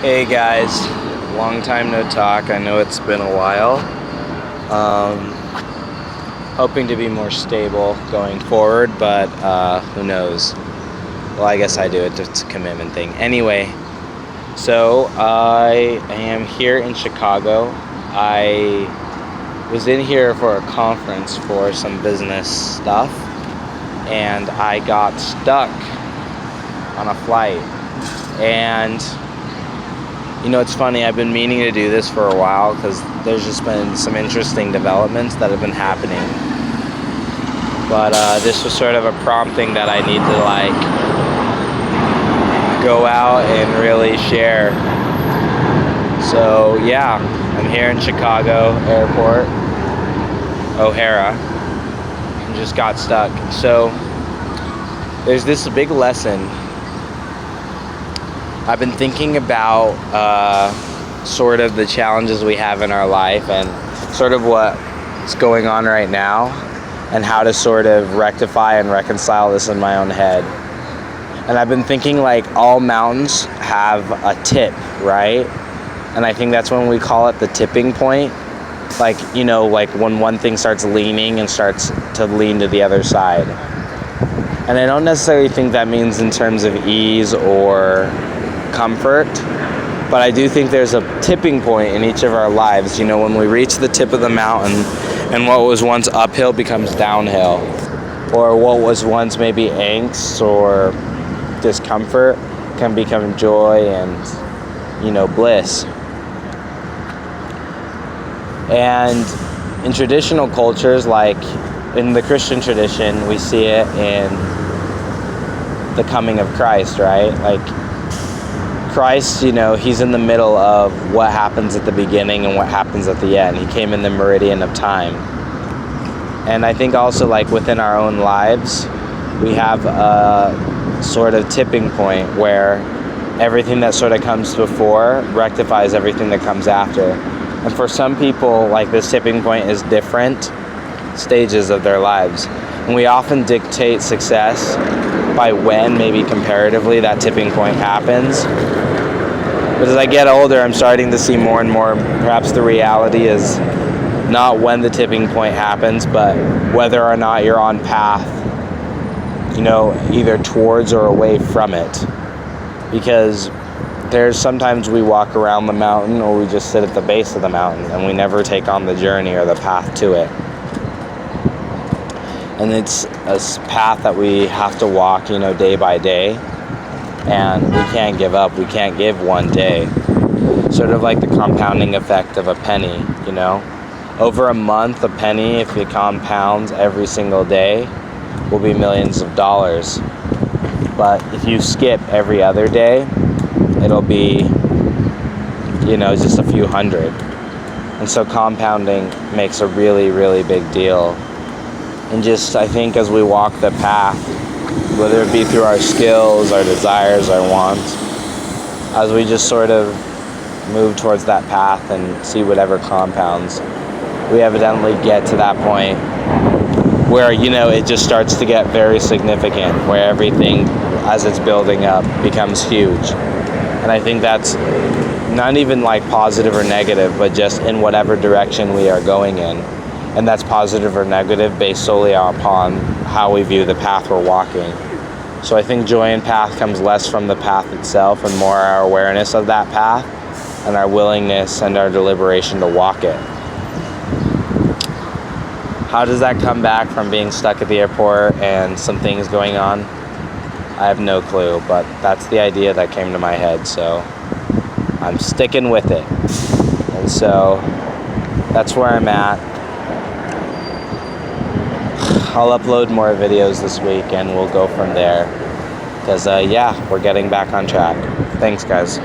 Hey guys, long time no talk. I know it's been a while. Hoping to be more stable going forward, but who knows? Well, I guess I do. It's a commitment thing. Anyway, so I am here in Chicago. I was in here for a conference for some business stuff, and I got stuck on a flight. And it's funny, I've been meaning to do this for a while because there's just been some interesting developments that have been happening. But this was sort of a prompting that I need to go out and really share. So yeah, I'm here in Chicago Airport, O'Hara, and just got stuck. So there's this big lesson. I've been thinking about sort of the challenges we have in our life and sort of what's going on right now and how to sort of rectify and reconcile this in my own head. And I've been thinking all mountains have a tip, right? And I think that's when we call it the tipping point. Like when one thing starts leaning and starts to lean to the other side. And I don't necessarily think that means in terms of ease or comfort, but I do think there's a tipping point in each of our lives, when we reach the tip of the mountain and what was once uphill becomes downhill, or what was once maybe angst or discomfort can become joy and bliss. And in traditional cultures, like in the Christian tradition, we see it in the coming of Christ, right? Christ, he's in the middle of what happens at the beginning and what happens at the end. He came in the meridian of time. And I think also within our own lives, we have a sort of tipping point where everything that sort of comes before rectifies everything that comes after. And for some people, this tipping point is different stages of their lives. And we often dictate success by when, maybe comparatively, that tipping point happens. But as I get older, I'm starting to see more and more, perhaps the reality is not when the tipping point happens, but whether or not you're on path, either towards or away from it. Because there's sometimes we walk around the mountain or we just sit at the base of the mountain and we never take on the journey or the path to it. And it's a path that we have to walk, day by day. And we can't give up. We can't give one day. Sort of like the compounding effect of a penny, Over a month, a penny, if it compounds every single day, will be millions of dollars. But if you skip every other day, it'll be, just a few hundred. And so compounding makes a really, really big deal. And just, I think, as we walk the path, whether it be through our skills, our desires, our wants, as we just sort of move towards that path and see whatever compounds, we evidently get to that point where, it just starts to get very significant, where everything, as it's building up, becomes huge. And I think that's not even positive or negative, but just in whatever direction we are going in. And that's positive or negative based solely upon how we view the path we're walking. So I think joy in path comes less from the path itself and more our awareness of that path and our willingness and our deliberation to walk it. How does that come back from being stuck at the airport and some things going on? I have no clue, but that's the idea that came to my head, so I'm sticking with it. And so that's where I'm at. I'll upload more videos this week and we'll go from there. Because, we're getting back on track. Thanks, guys.